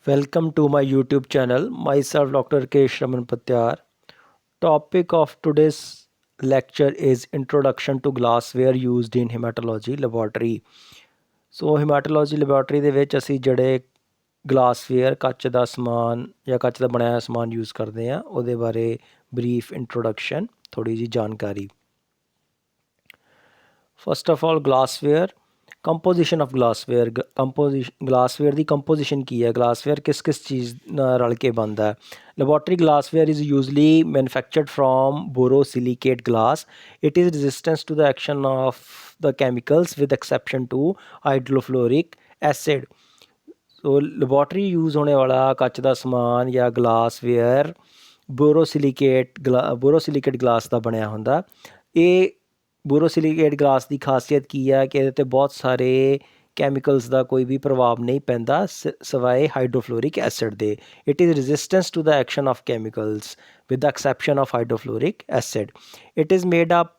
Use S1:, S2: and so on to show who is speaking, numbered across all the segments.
S1: Welcome to my YouTube channel. Myself, Dr. Kesh Raman Patyar. Topic of today's lecture is Introduction to Glassware used in Hematology Laboratory. So hematology laboratory ਦੇ ਵਿੱਚ ਅਸੀਂ ਜਿਹੜੇ glassware ਕੱਚ ਦਾ ਸਮਾਨ ਜਾਂ ਕੱਚ ਦਾ ਬਣਾਇਆ ਸਮਾਨ ਯੂਜ਼ ਕਰਦੇ ਹਾਂ ਉਹਦੇ ਬਾਰੇ ਬਰੀਫ ਇੰਟਰੋਡਕਸ਼ਨ ਥੋੜ੍ਹੀ ਜਿਹੀ ਜਾਣਕਾਰੀ। First of all glassware composition of glassware glassware ਦੀ ਕੰਪੋਜੀਸ਼ਨ ਕੀ ਹੈ, ਗਲਾਸਵੇਅਰ ਕਿਸ ਕਿਸ ਚੀਜ਼ ਨਾਲ ਰਲ ਕੇ ਬਣਦਾ ਹੈ। Laboratory glassware is usually manufactured from borosilicate glass. It is resistance to the action of the chemicals with exception to hydrofluoric acid। So laboratory use ਹੋਣੇ ਵਾਲਾ ਕੱਚ ਦਾ ਸਮਾਨ ਜਾਂ ਗਲਾਸਵੇਅਰ ਬੋਰੋਸਿਲੀਕੇਟ ਗਲਾਸ ਦਾ ਬਣਿਆ ਹੁੰਦਾ। ਇਹ ਬੋਰੋਸਿਲੀਕੇਟ ਗਲਾਸ ਦੀ ਖਾਸੀਅਤ ਕੀ ਹੈ ਕਿ ਇਹਦੇ 'ਤੇ ਬਹੁਤ ਸਾਰੇ ਕੈਮੀਕਲਸ ਦਾ ਕੋਈ ਵੀ ਪ੍ਰਭਾਵ ਨਹੀਂ ਪੈਂਦਾ ਸਿਵਾਏ ਹਾਈਡਰੋਫਲੋਰਿਕ ਐਸਿਡ ਦੇ। It is resistance to the action of chemicals with the exception of hydrofluoric acid. It is made up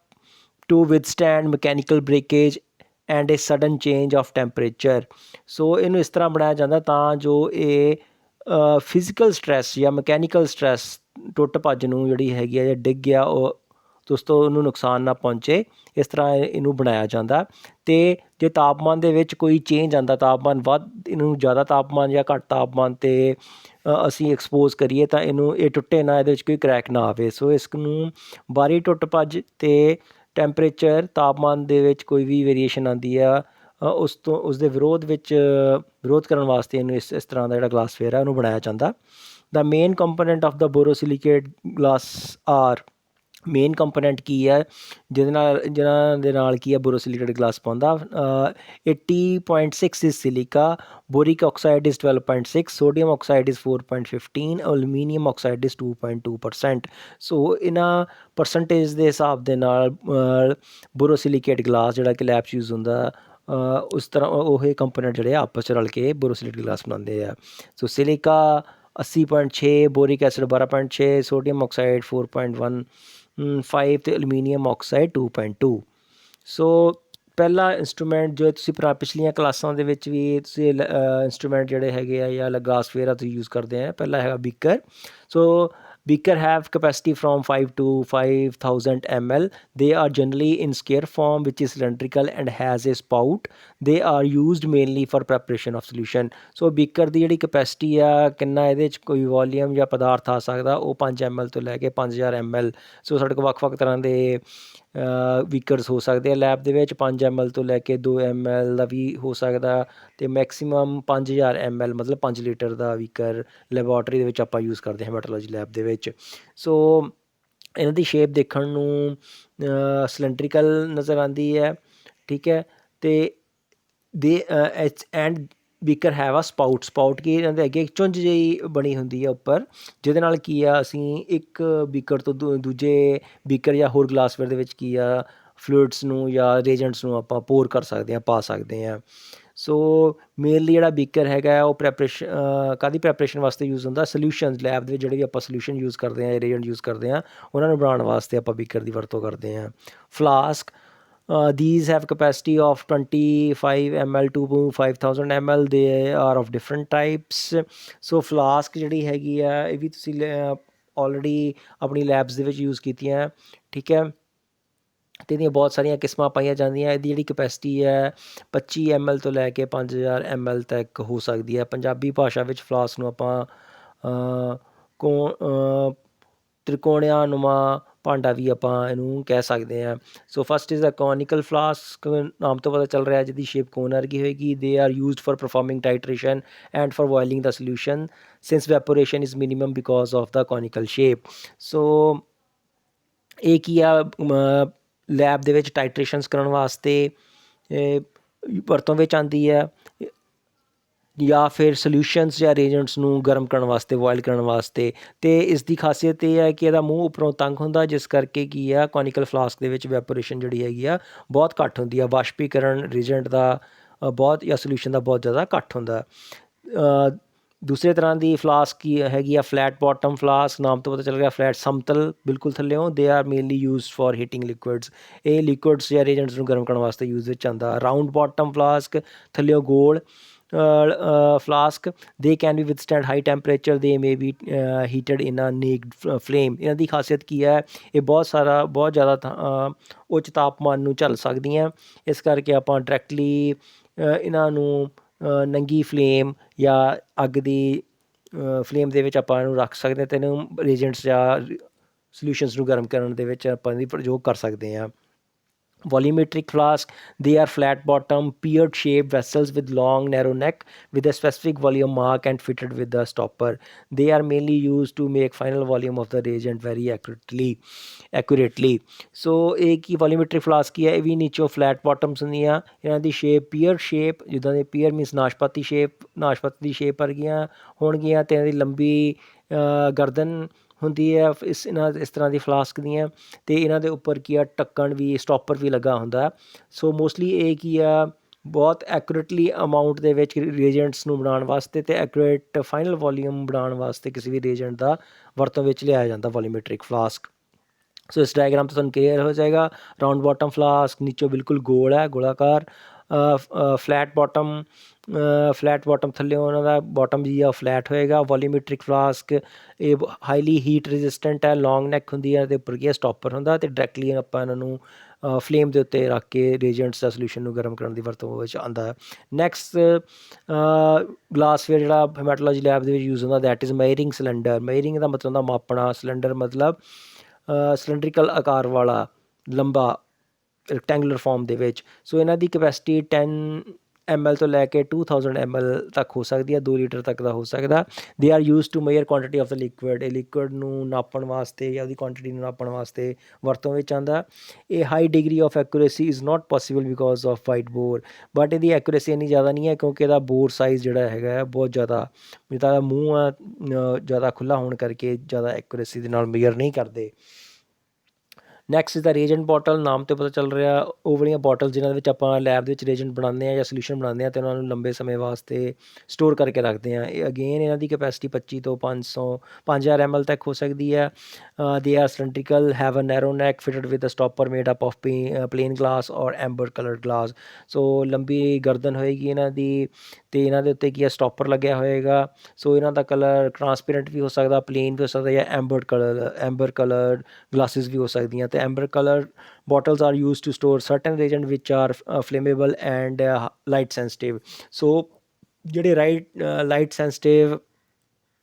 S1: to withstand mechanical breakage and a sudden change of temperature। ਸੋ ਇਹਨੂੰ ਇਸ ਤਰ੍ਹਾਂ ਬਣਾਇਆ ਜਾਂਦਾ ਤਾਂ ਜੋ ਇਹ ਫਿਜ਼ੀਕਲ ਸਟਰੈਸ ਜਾਂ ਮਕੈਨੀਕਲ ਸਟਰੈਸ ਟੁੱਟ ਭੱਜ ਨੂੰ ਜਿਹੜੀ ਹੈਗੀ ਆ ਜਾਂ ਡਿੱਗ ਗਿਆ ਉਹ ਉਸ ਤੋਂ ਉਹਨੂੰ ਨੁਕਸਾਨ ਨਾ ਪਹੁੰਚੇ, ਇਸ ਤਰ੍ਹਾਂ ਇਹਨੂੰ ਬਣਾਇਆ ਜਾਂਦਾ। ਅਤੇ ਜੇ ਤਾਪਮਾਨ ਦੇ ਵਿੱਚ ਕੋਈ ਚੇਂਜ ਆਉਂਦਾ, ਤਾਪਮਾਨ ਇਹਨੂੰ ਜ਼ਿਆਦਾ ਤਾਪਮਾਨ ਜਾਂ ਘੱਟ ਤਾਪਮਾਨ 'ਤੇ ਅਸੀਂ ਐਕਸਪੋਜ਼ ਕਰੀਏ ਤਾਂ ਇਹ ਟੁੱਟੇ ਨਾ, ਇਹਦੇ ਵਿੱਚ ਕੋਈ ਕਰੈਕ ਨਾ ਆਵੇ। ਸੋ ਇਸ ਨੂੰ ਬਾਹਰੀ ਟੁੱਟ ਭੱਜ ਅਤੇ ਟੈਂਪਰੇਚਰ ਤਾਪਮਾਨ ਦੇ ਵਿੱਚ ਕੋਈ ਵੀ ਵੇਰੀਏਸ਼ਨ ਆਉਂਦੀ ਆ ਉਸਦੇ ਵਿਰੋਧ ਕਰਨ ਵਾਸਤੇ ਇਹਨੂੰ ਇਸ ਤਰ੍ਹਾਂ ਦਾ ਜਿਹੜਾ ਗਲਾਸਵੇਅਰ ਹੈ ਉਹਨੂੰ ਬਣਾਇਆ ਜਾਂਦਾ। The main component of the borosilicate glass are main component ਕੀ ਹੈ ਜਿਹਨਾਂ ਦੇ ਨਾਲ ਕੀ ਹੈ ਬੋਰੋਸਿਲੀਕੇਟ ਗਲਾਸ ਪਾਉਂਦਾ। 80.6 is silica, boric oxide is 12.6, sodium oxide is 4.15, aluminium oxide is 2.2%। So ਇਹਨਾਂ ਪਰਸੈਂਟੇਜ ਦੇ ਹਿਸਾਬ ਦੇ ਨਾਲ ਬੋਰੋਸਿਲੀਕੇਟ ਗਲਾਸ ਜਿਹੜਾ ਕਿ ਲੈਬ 'ਚ ਯੂਜ਼ ਹੁੰਦਾ ਉਸ ਤਰ੍ਹਾਂ ਉਹ ਕੰਪੋਨੈਂਟ ਜਿਹੜੇ ਆਪਸ 'ਚ ਰਲ ਕੇ ਬੋਰੋਸਿਲੀਕੇਟ ਗਲਾਸ ਬਣਾਉਂਦੇ ਆ। ਸੋ ਸਿਲੀਕਾ 80.6, ਬੋਰਿਕ ਐਸਿਡ 12.6, ਸੋਡੀਅਮ ਆਕਸਾਈਡ 4.15 ਅਤੇ ਅਲੂਮੀਨੀਅਮ ਆਕਸਾਈਡ 2.2। ਸੋ ਪਹਿਲਾ ਇੰਸਟਰੂਮੈਂਟ ਜੋ ਤੁਸੀਂ ਪਿਛਲੀਆਂ ਕਲਾਸਾਂ ਦੇ ਵਿੱਚ ਵੀ ਤੁਸੀਂ ਇੰਸਟਰੂਮੈਂਟ ਜਿਹੜੇ ਹੈਗੇ ਆ ਜਾਂ ਗਲਾਸਵੇਅਰ ਤੁਸੀਂ ਯੂਜ਼ ਕਰਦੇ ਆ। ਪਹਿਲਾ ਹੈਗਾ beaker. So beaker have capacity from 5 to 5000 ml। they are generally in square form which is cylindrical and has a spout। they are used mainly for preparation of solution। So beaker ਦੀ ਜਿਹੜੀ capacity ਆ ਕਿੰਨਾ ਇਹਦੇ 'ਚ ਕੋਈ volume ਜਾਂ ਪਦਾਰਥ ਆ ਸਕਦਾ ਉਹ 5 ml ਤੋਂ ਲੈ ਕੇ 5000 ml। ਸੋ ਸਾਡੇ ਕੋਲ ਵੱਖ-ਵੱਖ ਤਰ੍ਹਾਂ ਦੇ ਬੀਕਰਸ ਹੋ ਸਕਦੇ ਆ ਲੈਬ ਦੇ ਵਿੱਚ। 5 ml ਤੋਂ ਲੈ ਕੇ 2 ml ਦਾ ਵੀ ਹੋ ਸਕਦਾ ਅਤੇ ਮੈਕਸੀਮਮ 5000 ml ਮਤਲਬ 5 ਲੀਟਰ ਦਾ ਬੀਕਰ ਲੈਬੋਰਟਰੀ ਦੇ ਵਿੱਚ ਆਪਾਂ ਯੂਜ਼ ਕਰਦੇ ਹਾਂ ਹੈਮਾਟੋਲੋਜੀ ਲੈਬ ਦੇ ਵਿੱਚ। ਸੋ ਇਹਨਾਂ ਦੀ ਸ਼ੇਪ ਦੇਖਣ ਨੂੰ ਸਿਲੰਡਰੀਕਲ ਨਜ਼ਰ ਆਉਂਦੀ ਹੈ, ਠੀਕ ਹੈ। ਅਤੇ ਐਂਡ ਬੀਕਰ ਹੈਵ ਆ ਸਪਾਊਟ ਕੀ ਇਹਨਾਂ ਦੇ ਅੱਗੇ ਇੱਕ ਚੁੰਝ ਜਿਹੀ ਬਣੀ ਹੁੰਦੀ ਹੈ ਉੱਪਰ, ਜਿਹਦੇ ਨਾਲ ਕੀ ਆ ਅਸੀਂ ਇੱਕ ਬੀਕਰ ਤੋਂ ਦੂਜੇ ਬੀਕਰ ਜਾਂ ਹੋਰ ਗਲਾਸਵੇਅਰ ਦੇ ਵਿੱਚ ਕੀ ਆ ਫਲੂਇਡਸ ਨੂੰ ਜਾਂ ਰੀਐਜੈਂਟਸ ਨੂੰ ਆਪਾਂ ਪੋਰ ਕਰ ਸਕਦੇ ਹਾਂ, ਪਾ ਸਕਦੇ ਹਾਂ। ਸੋ ਮੇਨਲੀ ਜਿਹੜਾ ਬੀਕਰ ਹੈਗਾ ਉਹ ਕਾਹਦੀ ਪ੍ਰੈਪਰੇਸ਼ਨ ਵਾਸਤੇ ਯੂਜ਼ ਹੁੰਦਾ, ਸੋਲਿਊਸ਼ਨਸ ਲੈਬ ਦੇ ਵਿੱਚ ਜਿਹੜੇ ਵੀ ਆਪਾਂ ਸੋਲਿਊਸ਼ਨ ਯੂਜ਼ ਕਰਦੇ ਹਾਂ, ਰੀਐਜੈਂਟ ਯੂਜ਼ ਕਰਦੇ ਹਾਂ, ਉਹਨਾਂ ਨੂੰ ਬਣਾਉਣ ਵਾਸਤੇ ਆਪਾਂ ਬੀਕਰ ਦੀ ਵਰਤੋਂ ਕਰਦੇ ਹਾਂ। Flask these have capacity of 25 ml to 5000 ml। they are of different types। So flask ਜਿਹੜੀ ਹੈਗੀ ਆ ਇਹ ਵੀ ਤੁਸੀਂ ਆਲਰੇਡੀ ਆਪਣੀ ਲੈਬਸ ਦੇ ਵਿੱਚ ਯੂਜ਼ ਕੀਤੀਆਂ, ਠੀਕ ਹੈ। ਅਤੇ ਇਹਦੀਆਂ ਬਹੁਤ ਸਾਰੀਆਂ ਕਿਸਮਾਂ ਪਾਈਆਂ ਜਾਂਦੀਆਂ। ਇਹਦੀ ਜਿਹੜੀ ਕਪੈਸਿਟੀ ਹੈ 25 ml ਤੋਂ ਲੈ ਕੇ 5000 ml ਤੱਕ ਹੋ ਸਕਦੀ ਹੈ। ਪੰਜਾਬੀ ਭਾਸ਼ਾ ਵਿੱਚ ਫਲਾਸਕ ਨੂੰ ਆਪਾਂ ਤ੍ਰਿਕੋਣਿਆਨੁਮਾ ਭਾਂਡਾ ਵੀ ਆਪਾਂ ਇਹਨੂੰ ਕਹਿ ਸਕਦੇ ਹਾਂ। So first is a conical flask, ਨਾਮ ਤੋਂ ਪਤਾ ਚੱਲ ਰਿਹਾ ਜਿਹਦੀ ਸ਼ੇਪ ਕੋਨ ਵਰਗੀ ਹੋਏਗੀ। They are used for performing titration and for boiling the solution since evaporation is minimum because of the conical shape. So ਇਹ ਕੀ ਆ ਲੈਬ ਦੇ ਵਿੱਚ ਟਾਈਟਰੇਸ਼ਨਸ ਕਰਨ ਵਾਸਤੇ ਵਰਤੋਂ ਵਿੱਚ ਆਉਂਦੀ ਹੈ ਜਾਂ ਫਿਰ ਸੋਲਿਊਸ਼ਨਸ ਜਾਂ ਰੀਐਜੈਂਟਸ ਨੂੰ ਗਰਮ ਕਰਨ ਵਾਸਤੇ, ਬੋਇਲ ਕਰਨ ਵਾਸਤੇ। ਅਤੇ ਇਸ ਦੀ ਖਾਸੀਅਤ ਇਹ ਹੈ ਕਿ ਇਹਦਾ ਮੂੰਹ ਉੱਪਰੋਂ ਤੰਗ ਹੁੰਦਾ, ਜਿਸ ਕਰਕੇ ਕੀ ਆ ਕੋਨੀਕਲ ਫਲਾਸਕ ਦੇ ਵਿੱਚ ਵੈਪੋਰੇਸ਼ਨ ਜਿਹੜੀ ਹੈਗੀ ਆ ਬਹੁਤ ਘੱਟ ਹੁੰਦੀ ਆ। ਵਾਸ਼ਪੀਕਰਨ ਰੀਐਜੈਂਟ ਦਾ ਬਹੁਤ ਜਾਂ ਸੋਲਿਊਸ਼ਨ ਦਾ ਬਹੁਤ ਜ਼ਿਆਦਾ ਘੱਟ ਹੁੰਦਾ। ਦੂਸਰੇ ਤਰ੍ਹਾਂ ਦੀ ਫਲਾਸਕ ਕੀ ਹੈਗੀ ਆ ਫਲੈਟ ਬੋਟਮ ਫਲਾਸਕ, ਨਾਮ ਤੋਂ ਪਤਾ ਚੱਲ ਗਿਆ ਫਲੈਟ ਸਮਤਲ ਬਿਲਕੁਲ ਥੱਲਿਓਂ। They are mainly used for heating liquids. ਇਹ ਲਿਕੁਇਡਸ ਜਾਂ ਰੀਐਜੈਂਟਸ ਨੂੰ ਗਰਮ ਕਰਨ ਵਾਸਤੇ ਯੂਜ਼ ਵਿੱਚ ਆਉਂਦਾ। ਰਾਊਂਡ ਬੋਟਮ ਫਲਾਸਕ ਥੱਲਿਓਂ ਗੋਲ, flask, they can be withstand high temperature, they may be heated in a naked flame। ਇਹਨਾਂ ਦੀ ਖਾਸੀਅਤ ਕੀ ਹੈ, ਇਹ ਬਹੁਤ ਜ਼ਿਆਦਾ ਉੱਚ ਤਾਪਮਾਨ ਨੂੰ ਝੱਲ ਸਕਦੀਆਂ, ਇਸ ਕਰਕੇ ਆਪਾਂ ਡਾਇਰੈਕਟਲੀ ਇਹਨਾਂ ਨੂੰ ਨੰਗੀ ਫਲੇਮ ਜਾਂ ਅੱਗ ਦੀ ਫਲੇਮ ਦੇ ਵਿੱਚ ਆਪਾਂ ਇਹਨੂੰ ਰੱਖ ਸਕਦੇ ਹਾਂ ਅਤੇ ਇਹਨੂੰ ਰੀਜੈਂਟਸ ਜਾਂ ਸਲਿਊਸ਼ਨਸ ਨੂੰ ਗਰਮ ਕਰਨ ਦੇ ਵਿੱਚ ਆਪਾਂ ਇਹਦੀ ਪ੍ਰਯੋਗ ਕਰ ਸਕਦੇ ਹਾਂ। Volumetric flask, they are flat bottom pear shaped vessels with long narrow neck with a specific volume mark and fitted with a stopper। They are mainly used to make final volume of the reagent very accurately। So एक ही volumetric flask ही है, ਇਹ ਵੀ ਨੀਚੋਂ flat bottoms ਹੁੰਦੀਆਂ, ਇਹਨਾਂ ਦੀ shape pear shape, ਜਿੱਦਾਂ ਦੇ pear means ਨਾਸ਼ਪਾਤੀ ਦੀ shape ਵਰਗੀਆਂ ਹੋਣਗੀਆਂ ਅਤੇ ਇਹਨਾਂ ਦੀ ਲੰਬੀ ਗਰਦਨ ਹੁੰਦੀ ਹੈ ਇਸ ਤਰ੍ਹਾਂ ਦੀ ਫਲਾਸਕ ਦੀਆਂ, ਅਤੇ ਇਹਨਾਂ ਦੇ ਉੱਪਰ ਕੀ ਆ ਢੱਕਣ ਵੀ ਸਟੋਪਰ ਵੀ ਲੱਗਾ ਹੁੰਦਾ। ਸੋ ਮੋਸਟਲੀ ਇਹ ਕੀ ਆ ਬਹੁਤ ਐਕੂਰੇਟਲੀ ਅਮਾਊਂਟ ਦੇ ਵਿੱਚ ਰੀਏਜੈਂਟਸ ਨੂੰ ਬਣਾਉਣ ਵਾਸਤੇ ਅਤੇ ਐਕੂਰੇਟ ਫਾਈਨਲ ਵੋਲੀਅਮ ਬਣਾਉਣ ਵਾਸਤੇ ਕਿਸੇ ਵੀ ਰੀਏਜੈਂਟ ਦਾ ਵਰਤੋਂ ਵਿੱਚ ਲਿਆਇਆ ਜਾਂਦਾ ਵੋਲੀਮੈਟ੍ਰਿਕ ਫਲਾਸਕ। ਸੋ ਇਸ ਡਾਇਗਰਾਮ ਤੋਂ ਤੁਹਾਨੂੰ ਕਲੀਅਰ ਹੋ ਜਾਏਗਾ। ਰਾਊਂਡ ਬਾਟਮ ਫਲਾਸਕ ਨੀਚੋਂ ਬਿਲਕੁਲ ਗੋਲ ਹੈ, ਗੋਲਾਕਾਰ। ਫਲੈਟ ਬਾਟਮ ਥੱਲਿਓਂ ਉਹਨਾਂ ਦਾ ਬਾਟਮ ਜੀ ਆ ਫਲੈਟ ਹੋਏਗਾ। ਵੋਲੀਮੈਟ੍ਰਿਕ ਫਲਾਸਕ ਇਹ ਹਾਈਲੀ ਹੀਟ ਰੈਜ਼ਿਸਟੈਂਟ ਹੈ, ਲੌਂਗ ਨੈਕ ਹੁੰਦੀ ਹੈ ਅਤੇ ਉੱਪਰ ਕੀ ਹੈ ਸਟੋਪਰ ਹੁੰਦਾ, ਅਤੇ ਡਾਇਰੈਕਟਲੀ ਆਪਾਂ ਇਹਨਾਂ ਨੂੰ ਫਲੇਮ ਦੇ ਉੱਤੇ ਰੱਖ ਕੇ ਰੀਏਜੈਂਟਸ ਦਾ ਸੋਲਿਊਸ਼ਨ ਨੂੰ ਗਰਮ ਕਰਨ ਦੀ ਵਰਤੋਂ ਵਿੱਚ ਆਉਂਦਾ ਹੈ। ਨੈਕਸਟ ਗਲਾਸਵੇਅਰ ਜਿਹੜਾ ਹੈਮੈਟੋਲੋਜੀ ਲੈਬ ਦੇ ਵਿੱਚ ਯੂਜ਼ ਹੁੰਦਾ, ਦੈਟ ਇਜ਼ ਮੇਜਰਿੰਗ ਸਿਲੰਡਰ। ਮੇਜਰਿੰਗ ਦਾ ਮਤਲਬ ਹੁੰਦਾ ਮਾਪਣਾ, ਸਿਲੰਡਰ ਮਤਲਬ ਸਿਲੰਡਰੀਕਲ ਆਕਾਰ ਵਾਲਾ, ਲੰਬਾ ਰੈਕਟੈਂਗੂਲਰ ਫਾਰਮ ਦੇ ਵਿੱਚ। ਸੋ ਇਹਨਾਂ ਦੀ ਕਪੈਸਿਟੀ 10 ml ਤੋਂ ਲੈ ਕੇ 2000 ml ਤੱਕ ਹੋ ਸਕਦੀ ਹੈ, 2 ਲੀਟਰ ਤੱਕ ਦਾ ਹੋ ਸਕਦਾ। They are use to measure quantity of the liquid, ਇਹ ਲਿਕੁਇਡ ਨੂੰ ਨਾਪਣ ਵਾਸਤੇ ਜਾਂ ਉਹਦੀ ਕੁਆਂਟਿਟੀ ਨੂੰ ਨਾਪਣ ਵਾਸਤੇ ਵਰਤੋਂ ਵਿੱਚ ਆਉਂਦਾ। ਇਹ high degree of accuracy is not possible because off white bore, but ਇਹਦੀ ਐਕੂਰੇਸੀ ਇੰਨੀ ਜ਼ਿਆਦਾ ਨਹੀਂ ਹੈ ਕਿਉਂਕਿ ਇਹਦਾ ਬੋਰ ਸਾਈਜ਼ ਜਿਹੜਾ ਹੈਗਾ ਹੈ ਬਹੁਤ ਜ਼ਿਆਦਾ, ਜਿਹਦਾ ਮੂੰਹ ਆ ਜ਼ਿਆਦਾ ਖੁੱਲ੍ਹਾ ਹੋਣ ਕਰਕੇ ਜ਼ਿਆਦਾ ਐਕੂਰੇਸੀ ਦੇ ਨਾਲ ਮੇਜਰ ਨਹੀਂ ਕਰਦੇ। Next is the reagent bottle. ਨਾਮ ਤੋਂ ਪਤਾ ਚੱਲ ਰਿਹਾ ਉਹ ਵਾਲੀਆਂ ਬੋਟਲ ਜਿਹਨਾਂ ਦੇ ਵਿੱਚ ਆਪਾਂ ਲੈਬ ਦੇ ਵਿੱਚ ਰੀਏਜੈਂਟ ਬਣਾਉਂਦੇ ਹਾਂ ਜਾਂ ਸੋਲਿਊਸ਼ਨ ਬਣਾਉਂਦੇ ਹਾਂ ਅਤੇ ਉਹਨਾਂ ਨੂੰ ਲੰਬੇ ਸਮੇਂ ਵਾਸਤੇ ਸਟੋਰ ਕਰਕੇ ਰੱਖਦੇ ਹਾਂ। ਇਹ ਅਗੇਨ ਇਹਨਾਂ ਦੀ ਕਪੈਸਿਟੀ 25 ਤੋਂ 5000 ml ਤੱਕ ਹੋ ਸਕਦੀ ਹੈ। They are cylindrical, have a narrow neck fitted with a stopper made up of plain glass or amber coloured glass. So ਲੰਬੀ ਗਰਦਨ ਹੋਏਗੀ ਇਹਨਾਂ ਦੀ ਅਤੇ ਇਹਨਾਂ ਦੇ ਉੱਤੇ ਕੀ ਹੈ ਸਟੋਪਰ ਲੱਗਿਆ ਹੋਏਗਾ। ਸੋ ਇਹਨਾਂ ਦਾ ਕਲਰ ਟਰਾਂਸਪੇਰੈਂਟ ਵੀ ਹੋ ਸਕਦਾ, ਪਲੇਨ ਵੀ ਹੋ ਸਕਦਾ ਜਾਂ ਐਂਬਰ ਕਲਰਡ ਗਲਾਸਿਸ ਵੀ ਹੋ ਸਕਦੀਆਂ। ਅਤੇ amber colour bottles are used to store certain reagent which are flammable and light sensitive। ਸੋ ਜਿਹੜੇ ਲਾਈਟ ਸੈਂਸਿਟਿਵ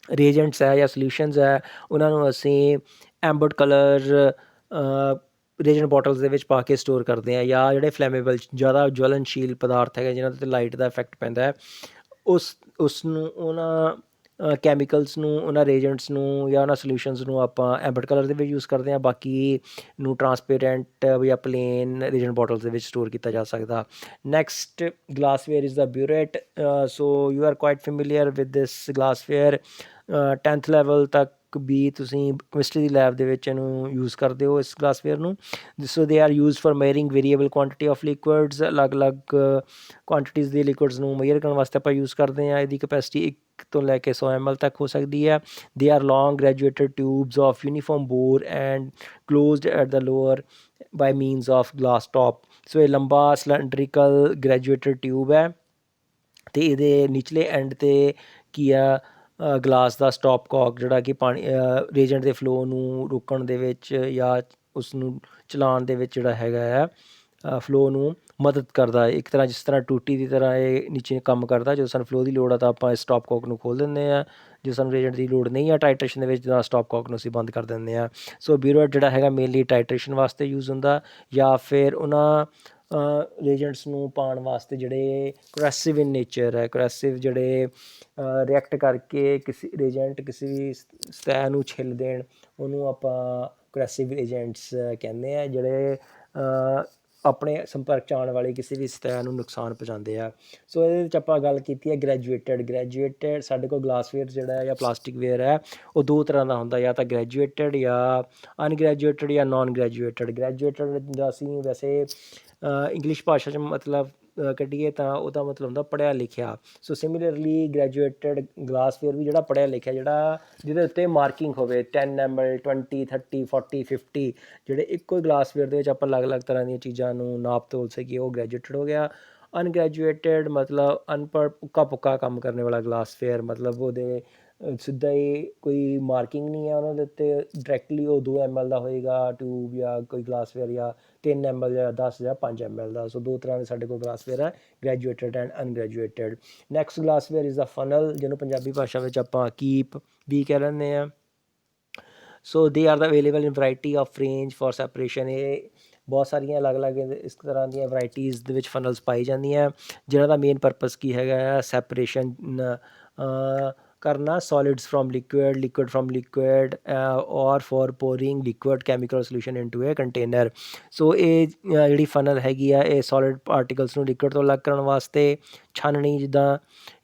S1: ਰੀਏਜੈਂਟਸ ਹੈ ਜਾਂ ਸੋਲਿਊਸ਼ਨਸ ਹੈ ਉਹਨਾਂ ਨੂੰ ਅਸੀਂ ਐਂਬਰਡ ਕਲਰ ਰੀਏਜੈਂਟ ਬੋਟਲਸ ਦੇ ਵਿੱਚ ਪਾ ਕੇ ਸਟੋਰ ਕਰਦੇ ਹਾਂ। ਜਾਂ ਜਿਹੜੇ ਫਲੈਮੇਬਲ ਜ਼ਿਆਦਾ ਜਵਲਨਸ਼ੀਲ ਪਦਾਰਥ ਹੈਗੇ ਜਿਹਨਾਂ 'ਤੇ ਲਾਈਟ ਦਾ ਇਫੈਕਟ ਪੈਂਦਾ ਹੈ ਉਸ ਨੂੰ ਉਹਨਾਂ ਕੈਮੀਕਲਸ ਨੂੰ, ਉਹਨਾਂ ਰੀਏਜੈਂਟਸ ਨੂੰ ਜਾਂ ਉਹਨਾਂ ਸੋਲਿਊਸ਼ਨਸ ਨੂੰ ਆਪਾਂ ਐਂਬਰਡ ਕਲਰ ਦੇ ਵਿੱਚ ਯੂਜ਼ ਕਰਦੇ ਹਾਂ। ਬਾਕੀ ਨੂੰ ਟਰਾਂਸਪੇਰੈਂਟ ਜਾਂ ਪਲੇਨ ਰੀਏਜੈਂਟ ਬੋਟਲਸ ਦੇ ਵਿੱਚ ਸਟੋਰ ਕੀਤਾ ਜਾ ਸਕਦਾ। Next glassware is the burette. So you are quite familiar with this glassware. 10th level ਤੱਕ ਵੀ ਤੁਸੀਂ ਕੈਮਿਸਟਰੀ ਦੀ ਲੈਬ ਦੇ ਵਿੱਚ ਇਹਨੂੰ ਯੂਜ਼ ਕਰਦੇ ਹੋ ਇਸ ਗਲਾਸਵੇਅਰ ਨੂੰ। So they are use for measuring variable quantity of liquids. ਅਲੱਗ-ਅਲੱਗ ਕੁਆਂਟਿਟੀਜ਼ ਦੇ ਲਿਕੁਇਡਸ ਨੂੰ ਮੇਜਰ ਕਰਨ ਵਾਸਤੇ ਆਪਾਂ ਯੂਜ਼ ਕਰਦੇ ਹਾਂ। ਇਹਦੀ ਕਪੈਸਿਟੀ 1 ਤੋਂ ਲੈ ਕੇ 100 ml ਤੱਕ ਹੋ ਸਕਦੀ ਹੈ। They are long graduated tubes of uniform bore and closed at the lower by means of glass top. So ਇਹ ਲੰਬਾ ਸਿਲੰਡਰੀਕਲ ਗ੍ਰੈਜੂਏਟਡ ਟਿਊਬ ਹੈ ਅਤੇ ਇਹਦੇ ਨਿਚਲੇ ਐਂਡ 'ਤੇ ਕੀ ਆ ਗਲਾਸ ਦਾ ਸਟੋਪ ਕੌਕ ਜਿਹੜਾ ਕਿ ਪਾਣੀ ਰੀਏਜੈਂਟ ਦੇ ਫਲੋ ਨੂੰ ਰੋਕਣ ਦੇ ਵਿੱਚ ਜਾਂ ਉਸ ਨੂੰ ਚਲਾਉਣ ਦੇ ਵਿੱਚ ਜਿਹੜਾ ਹੈਗਾ ਆ ਫਲੋ ਨੂੰ ਮਦਦ ਕਰਦਾ ਹੈ। ਇੱਕ ਤਰ੍ਹਾਂ ਜਿਸ ਤਰ੍ਹਾਂ ਟੂਟੀ ਦੀ ਤਰ੍ਹਾਂ ਇਹ ਨੀਚੇ ਕੰਮ ਕਰਦਾ। ਜਦੋਂ ਸਾਨੂੰ ਫਲੋ ਦੀ ਲੋੜ ਆ ਤਾਂ ਆਪਾਂ ਇਸ ਸਟੋਪ ਕੌਕ ਨੂੰ ਖੋਲ੍ਹ ਦਿੰਦੇ ਹਾਂ, ਜੇ ਸਾਨੂੰ ਰੀਏਜੈਂਟ ਦੀ ਲੋੜ ਨਹੀਂ ਆ ਟਾਈਟਰੇਸ਼ਨ ਦੇ ਵਿੱਚ ਤਾਂ ਸਟੋਪ ਕੌਕ ਨੂੰ ਅਸੀਂ ਬੰਦ ਕਰ ਦਿੰਦੇ ਹਾਂ। ਸੋ ਬਿਊਰੇਟ ਜਿਹੜਾ ਹੈਗਾ ਮੇਨਲੀ ਟਾਈਟਰੇਸ਼ਨ ਵਾਸਤੇ ਯੂਜ਼ ਹੁੰਦਾ ਜਾਂ ਫਿਰ ਉਹਨਾਂ ਰੀਏਜੈਂਟਸ ਨੂੰ ਪਾਉਣ ਵਾਸਤੇ ਜਿਹੜੇ ਕਰੈਸਿਵ ਇਨ ਨੇਚਰ ਹੈ, ਕਰੈਸਿਵ ਜਿਹੜੇ ਰਿਐਕਟ ਕਰਕੇ ਕਿਸੇ ਰੀਏਜੈਂਟ ਕਿਸੇ ਵੀ ਸਤਹ ਨੂੰ ਛਿੱਲ ਦੇਣ, ਉਹਨੂੰ ਆਪਾਂ ਕਰੈਸਿਵ ਏਜੰਟਸ ਕਹਿੰਦੇ ਆ, ਜਿਹੜੇ ਆਪਣੇ ਸੰਪਰਕ 'ਚ ਆਉਣ ਵਾਲੀ ਕਿਸੇ ਵੀ ਸਤਹ ਨੂੰ ਨੁਕਸਾਨ ਪਹੁੰਚਾਉਂਦੇ ਆ। ਸੋ ਇਹਦੇ ਵਿੱਚ ਆਪਾਂ ਗੱਲ ਕੀਤੀ ਹੈ ਗ੍ਰੈਜੂਏਟਡ ਸਾਡੇ ਕੋਲ ਗਲਾਸਵੇਅਰ ਜਿਹੜਾ ਜਾਂ ਪਲਾਸਟਿਕ ਵੇਅਰ ਹੈ ਉਹ 2 ਤਰ੍ਹਾਂ ਦਾ ਹੁੰਦਾ, ਜਾਂ ਤਾਂ ਗ੍ਰੈਜੂਏਟਡ ਜਾਂ ਅਨਗ੍ਰੈਜੂਏਟਡ ਜਾਂ ਨੋਨ ਗ੍ਰੈਜੂਏਟਡ। ਗ੍ਰੈਜੂਏਟਡ ਦਾ ਅਸੀਂ ਵੈਸੇ ਇੰਗਲਿਸ਼ ਭਾਸ਼ਾ 'ਚ ਮਤਲਬ ਕੱਢੀਏ ਤਾਂ ਉਹਦਾ ਮਤਲਬ ਹੁੰਦਾ ਪੜ੍ਹਿਆ ਲਿਖਿਆ। ਸੋ ਸਿਮਿਲਰਲੀ ਗ੍ਰੈਜੂਏਟਡ ਗਲਾਸਵੇਅਰ ਵੀ ਜਿਹੜਾ ਪੜ੍ਹਿਆ ਲਿਖਿਆ, ਜਿਹੜਾ ਜਿਹਦੇ ਉੱਤੇ ਮਾਰਕਿੰਗ ਹੋਵੇ 10 ml 20 30 40 50, ਜਿਹੜੇ ਇੱਕੋ ਹੀ ਗਲਾਸਵੇਅਰ ਦੇ ਵਿੱਚ ਆਪਾਂ ਅਲੱਗ-ਅਲੱਗ ਤਰ੍ਹਾਂ ਦੀਆਂ ਚੀਜ਼ਾਂ ਨੂੰ ਨਾਪ ਤੋਲ ਸਕੀਏ, ਉਹ ਗ੍ਰੈਜੂਏਟਡ ਹੋ ਗਿਆ। ਅਨਗ੍ਰੈਜੂਏਟਡ ਮਤਲਬ ਅਨਪੜ੍ਹ ਉੱਕਾ ਪੁੱਕਾ ਕੰਮ ਕਰਨ ਵਾਲਾ ਗਲਾਸਵੇਅਰ, ਮਤਲਬ ਉਹਦੇ ਸਿੱਧਾ ਹੀ ਕੋਈ ਮਾਰਕਿੰਗ ਨਹੀਂ ਹੈ ਉਹਨਾਂ ਦੇ ਉੱਤੇ, ਡਾਇਰੈਕਟਲੀ ਉਹ 2 ml ਦਾ ਹੋਏਗਾ ਟਿਊਬ ਜਾਂ ਕੋਈ ਗਲਾਸਵੇਅਰ, ਜਾਂ 3 ml ਜਾਂ 10 ਜਾਂ 5 ml ਦਾ। ਸੋ 2 ਤਰ੍ਹਾਂ ਦੇ ਸਾਡੇ ਕੋਲ ਗਲਾਸਵੇਅਰ ਹੈ, graduated and ungraduated. Next glassware is the funnel, ਜਿਹਨੂੰ ਪੰਜਾਬੀ ਭਾਸ਼ਾ ਵਿੱਚ ਆਪਾਂ ਕੀਪ ਵੀ ਕਹਿ ਲੈਂਦੇ ਹਾਂ। So they are the available in variety of range for separation. ਇਹ ਬਹੁਤ ਸਾਰੀਆਂ ਅਲੱਗ-ਅਲੱਗ ਇਸ ਤਰ੍ਹਾਂ ਦੀਆਂ ਵਰਾਇਟੀਜ਼ ਦੇ ਵਿੱਚ ਫਨਲਸ ਪਾਈ ਜਾਂਦੀਆਂ, ਜਿਹਨਾਂ ਦਾ ਮੇਨ ਪਰਪਸ ਕੀ ਹੈਗਾ ਆ, ਸੈਪਰੇਸ਼ਨ ਕਰਨਾ, solids from liquid, liquid from liquid, or for pouring liquid chemical solution into a container. So ਇਹ ਜਿਹੜੀ ਫਨਲ ਹੈਗੀ ਆ, ਇਹ ਸੋਲਿਡ ਪਾਰਟੀਕਲਸ ਨੂੰ ਲਿਕੁਇਡ ਤੋਂ ਅਲੱਗ ਕਰਨ ਵਾਸਤੇ, ਛਾਨਣੀ ਜਿੱਦਾਂ,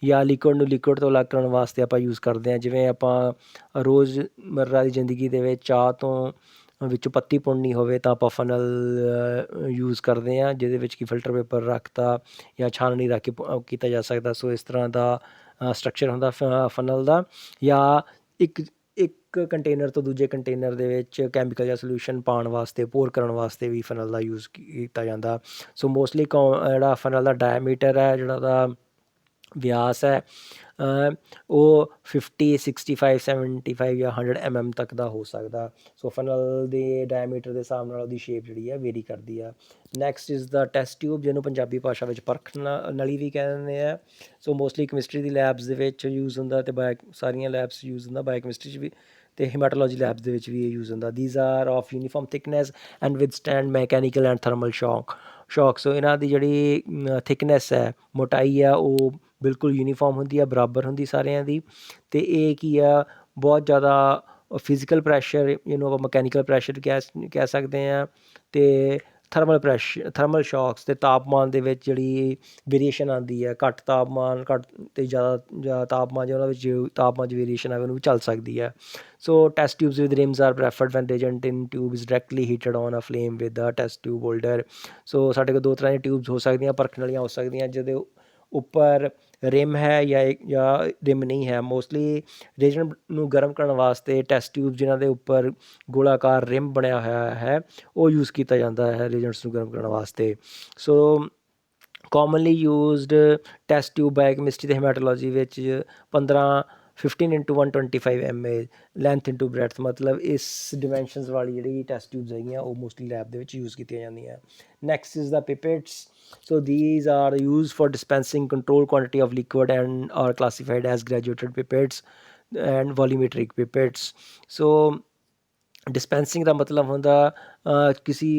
S1: ਜਾਂ ਲਿਕੁਇਡ ਨੂੰ ਲਿਕੁਇਡ ਤੋਂ ਅਲੱਗ ਕਰਨ ਵਾਸਤੇ ਆਪਾਂ ਯੂਜ਼ ਕਰਦੇ ਹਾਂ। ਜਿਵੇਂ ਆਪਾਂ ਰੋਜ਼ਮर्रा ਦੀ ਜ਼ਿੰਦਗੀ ਦੇ ਵਿੱਚ ਚਾਹ ਤੋਂ ਵਿੱਚੋਂ ਪੱਤੀ ਪੁਣਨੀ ਹੋਵੇ ਤਾਂ ਆਪਾਂ ਫਨਲ ਯੂਜ਼ ਕਰਦੇ ਹਾਂ, ਜਿਹਦੇ ਵਿੱਚ ਕਿ ਫਿਲਟਰ ਪੇਪਰ ਰੱਖਤਾ ਜਾਂ ਛਾਨਣੀ ਰੱਖ ਕੇ ਕੀਤਾ ਜਾ ਸਕਦਾ। ਸੋ ਇਸ ਤਰ੍ਹਾਂ ਦਾ ਸਟਰਕਚਰ ਹੁੰਦਾ ਫਨਲ ਦਾ। ਜਾਂ ਇੱਕ ਕੰਟੇਨਰ ਤੋਂ ਦੂਜੇ ਕੰਟੇਨਰ ਦੇ ਵਿੱਚ ਕੈਮੀਕਲ ਜਾਂ ਸੋਲਿਊਸ਼ਨ ਪਾਉਣ ਵਾਸਤੇ, ਪੋਰ ਕਰਨ ਵਾਸਤੇ ਵੀ ਫਨਲ ਦਾ ਯੂਜ਼ ਕੀਤਾ ਜਾਂਦਾ। ਸੋ ਮੋਸਟਲੀ ਜਿਹੜਾ ਫਨਲ ਦਾ ਡਾਇਆਮੀਟਰ ਹੈ, ਜਿਹੜਾ ਉਹਦਾ ਵਿਆਸ ਹੈ, ਉਹ 50, 65, 75 ਜਾਂ 100 mm ਤੱਕ ਦਾ ਹੋ ਸਕਦਾ। ਸੋ ਫਨਲ ਦੇ ਡਾਇਆਮੀਟਰ ਦੇ ਹਿਸਾਬ ਨਾਲ ਉਹਦੀ ਸ਼ੇਪ ਜਿਹੜੀ ਹੈ ਵੇਰੀ ਕਰਦੀ ਆ। Next is the test tube, ਜਿਹਨੂੰ ਪੰਜਾਬੀ ਭਾਸ਼ਾ ਵਿੱਚ ਪਰਖ ਨਲੀ ਵੀ ਕਹਿ ਦਿੰਦੇ ਆ। ਸੋ ਮੋਸਟਲੀ ਕੈਮਿਸਟਰੀ ਦੀ ਲੈਬਸ ਦੇ ਵਿੱਚ ਯੂਜ਼ ਹੁੰਦਾ, ਅਤੇ ਸਾਰੀਆਂ ਲੈਬਸ ਯੂਜ਼ ਹੁੰਦਾ, ਬਾਇਓਕੈਮਿਸਟਰੀ 'ਚ ਵੀ ਅਤੇ ਹੀਮਾਟੋਲੋਜੀ ਲੈਬਸ ਦੇ ਵਿੱਚ ਵੀ ਇਹ ਯੂਜ਼ ਹੁੰਦਾ। These are of uniform thickness and withstand mechanical and thermal shock. So ਇਹਨਾਂ ਦੀ ਜਿਹੜੀ ਥਿਕਨੈਸ ਹੈ, ਮੋਟਾਈ ਆ, ਉਹ ਬਿਲਕੁਲ ਯੂਨੀਫਾਰਮ ਹੁੰਦੀ ਆ, ਬਰਾਬਰ ਹੁੰਦੀ ਸਾਰਿਆਂ ਦੀ। ਅਤੇ ਇਹ ਕੀ ਆ, ਬਹੁਤ ਜ਼ਿਆਦਾ ਫਿਜ਼ੀਕਲ ਪ੍ਰੈਸ਼ਰ, ਜਿਹਨੂੰ ਆਪਾਂ ਮਕੈਨੀਕਲ ਪ੍ਰੈਸ਼ਰ ਕਹਿ ਸਕਦੇ ਹਾਂ, ਅਤੇ ਥਰਮਲ ਸ਼ੌਕਸ, ਅਤੇ ਤਾਪਮਾਨ ਦੇ ਵਿੱਚ ਜਿਹੜੀ ਵੇਰੀਏਸ਼ਨ ਆਉਂਦੀ ਹੈ, ਘੱਟ ਤਾਪਮਾਨ ਅਤੇ ਜ਼ਿਆਦਾ ਤਾਪਮਾਨ, ਜੇ ਉਹਨਾਂ ਵਿੱਚ ਤਾਪਮਾਨ 'ਚ ਵੇਰੀਏਸ਼ਨ ਆਵੇ, ਉਹਨੂੰ ਵੀ ਚੱਲ ਸਕਦੀ ਹੈ। So test tubes with rims are preferred when reagent in tube is directly heated on a flame with a test tube holder. So ਸਾਡੇ ਕੋਲ 2 ਤਰ੍ਹਾਂ ਦੀਆਂ ਟਿਊਬਸ ਹੋ ਸਕਦੀਆਂ, ਪਰਖਣ ਵਾਲੀਆਂ ਹੋ ਸਕਦੀਆਂ, ਜਿਹਦੇ ਉੱਪਰ ਰਿਮ ਹੈ ਜਾਂ ਰਿਮ ਨਹੀਂ ਹੈ। ਮੋਸਟਲੀ ਰੇਜੈਂਟ ਨੂੰ ਗਰਮ ਕਰਨ ਵਾਸਤੇ ਟੈਸਟ ਟਿਊਬ ਜਿਨ੍ਹਾਂ ਦੇ ਉੱਪਰ ਗੋਲਾਕਾਰ ਰਿਮ ਬਣਿਆ ਹੋਇਆ ਹੈ, ਉਹ ਯੂਜ਼ ਕੀਤਾ ਜਾਂਦਾ ਹੈ ਰੇਜੈਂਟਸ ਨੂੰ ਗਰਮ ਕਰਨ ਵਾਸਤੇ। So commonly used test tube biochemistry ਅਤੇ ਹੀਮਾਟੋਲੋਜੀ ਵਿੱਚ 15 into 125 mA length into breadth, ਮਤਲਬ ਇਸ ਡਿਮੈਂਸ਼ਨਸ ਵਾਲੀ ਜਿਹੜੀ ਟੈਸਟ ਟਿਊਬਸ ਹੈਗੀਆਂ, ਉਹ ਮੋਸਟਲੀ ਲੈਬ ਦੇ ਵਿੱਚ ਯੂਜ਼ ਕੀਤੀਆਂ ਜਾਂਦੀਆਂ। Next is the pipettes. So these are used for dispensing controlled quantity of liquid and are classified as graduated pipettes and volumetric pipettes. So ਡਿਸਪੈਂਸਿੰਗ ਦਾ ਮਤਲਬ ਹੁੰਦਾ ਕਿਸੇ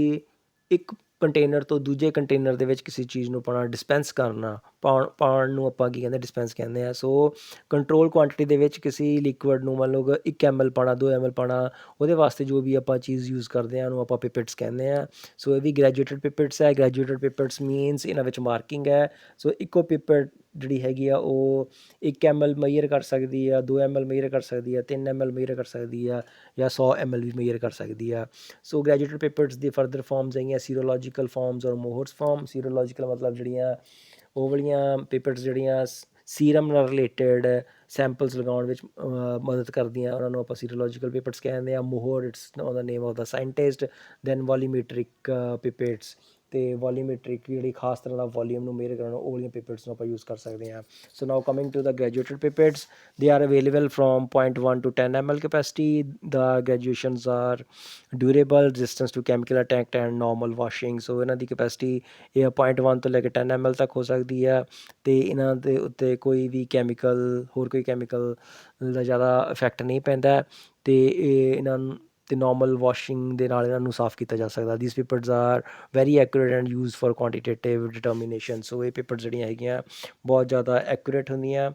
S1: ਇੱਕ ਕੰਟੇਨਰ ਤੋਂ ਦੂਜੇ ਕੰਟੇਨਰ ਦੇ ਵਿੱਚ ਕਿਸੇ ਚੀਜ਼ ਨੂੰ ਪਾਉਣਾ, ਡਿਸਪੈਂਸ ਕਰਨਾ, ਪਾਉਣ ਨੂੰ ਆਪਾਂ ਕੀ ਕਹਿੰਦੇ, ਡਿਸਪੈਂਸ ਕਹਿੰਦੇ ਹਾਂ। ਸੋ ਕੰਟਰੋਲ ਕੁਆਂਟਿਟੀ ਦੇ ਵਿੱਚ ਕਿਸੇ ਲਿਕੁਇਡ ਨੂੰ ਮੰਨ ਲਓ 1 ml ਪਾਉਣਾ, 2 ml ਪਾਉਣਾ, ਉਹਦੇ ਵਾਸਤੇ ਜੋ ਵੀ ਆਪਾਂ ਚੀਜ਼ ਯੂਜ਼ ਕਰਦੇ ਹਾਂ, ਉਹਨੂੰ ਆਪਾਂ ਪਿਪਿਟਸ ਕਹਿੰਦੇ ਹਾਂ। ਸੋ ਇਹ ਵੀ ਗ੍ਰੈਜੂਏਟਡ ਪਿਪਿਟਸ ਹੈ। ਗ੍ਰੈਜੂਏਟਡ ਪਿਪਿਟਸ ਮੀਨਸ ਇਹਨਾਂ ਵਿੱਚ ਮਾਰਕਿੰਗ ਹੈ। ਸੋ ਇੱਕੋ ਪਿਪਿਟ ਜਿਹੜੀ ਹੈਗੀ ਆ, ਉਹ 1 ml ਮੇਜਰ ਕਰ ਸਕਦੀ ਆ, 2 ml ਮੇਜਰ ਕਰ ਸਕਦੀ ਆ, 3 ml ਮੇਜਰ ਕਰ ਸਕਦੀ ਆ, ਜਾਂ 100 ml ਵੀ ਮੇਜਰ ਕਰ ਸਕਦੀ ਆ। ਸੋ ਗ੍ਰੈਜੂਏਟਡ ਪਿਪਿਟਸ ਦੀ ਫਰਦਰ ਫਾਰਮਸ ਹੈਗੀਆਂ ਸੀਰੋਲੋਜੀਕਲ ਫਾਰਮਸ ਔਰ ਮੋਹਰਸ ਫਾਰਮ। ਸੀਰੋਲੋਜੀਕਲ ਮਤਲਬ ਜਿਹੜੀਆਂ ਉਹ ਵਾਲੀਆਂ ਪਿਪਿਟਸ ਜਿਹੜੀਆਂ ਸੀਰਮ ਨਾਲ ਰਿਲੇਟਡ ਸੈਂਪਲਸ ਲਗਾਉਣ ਵਿੱਚ ਮਦਦ ਕਰਦੀਆਂ, ਉਹਨਾਂ ਨੂੰ ਆਪਾਂ ਸੀਰੋਲੋਜੀਕਲ ਪਿਪਿਟਸ ਕਹਿੰਦੇ ਹਾਂ। Mohr, it's on the name of the scientist. Then volumetric pipettes, ਅਤੇ ਵੋਲੀਮੀਟ੍ਰਿਕ ਜਿਹੜੀ ਖਾਸ ਤਰ੍ਹਾਂ ਦਾ ਵੋਲੀਅਮ ਨੂੰ ਮੇਜਰ ਕਰਨ, ਉਹ ਵਾਲੀਆਂ ਪਿਪਿਟਸ ਨੂੰ ਆਪਾਂ ਯੂਜ਼ ਕਰ ਸਕਦੇ ਹਾਂ। ਸੋ ਨਾਓ coming to the graduated pipettes, they are available from 0.1 to 10 ml capacity. The graduations are durable, resistance to chemical attack and normal washing. ਸੋ ਇਹਨਾਂ ਦੀ ਕਪੈਸਿਟੀ ਇਹ 0.1 ਤੋਂ ਲੈ ਕੇ 10 ml ਤੱਕ ਹੋ ਸਕਦੀ ਹੈ, ਅਤੇ ਇਹਨਾਂ ਦੇ ਉੱਤੇ ਕੋਈ ਵੀ ਹੋਰ ਕੋਈ ਕੈਮੀਕਲ ਦਾ ਜ਼ਿਆਦਾ ਇਫੈਕਟ ਨਹੀਂ ਪੈਂਦਾ, ਅਤੇ ਇਹਨਾਂ ਨੂੰ ਅਤੇ ਨੋਰਮਲ ਵਾਸ਼ਿੰਗ ਦੇ ਨਾਲ ਇਹਨਾਂ ਨੂੰ ਸਾਫ਼ ਕੀਤਾ ਜਾ ਸਕਦਾ। These pipettes are very accurate and use for quantitative determination. So ਇਹ ਪਿਪਿਟਸ ਜਿਹੜੀਆਂ ਹੈਗੀਆਂ ਬਹੁਤ ਜ਼ਿਆਦਾ ਐਕੂਰੇਟ ਹੁੰਦੀਆਂ,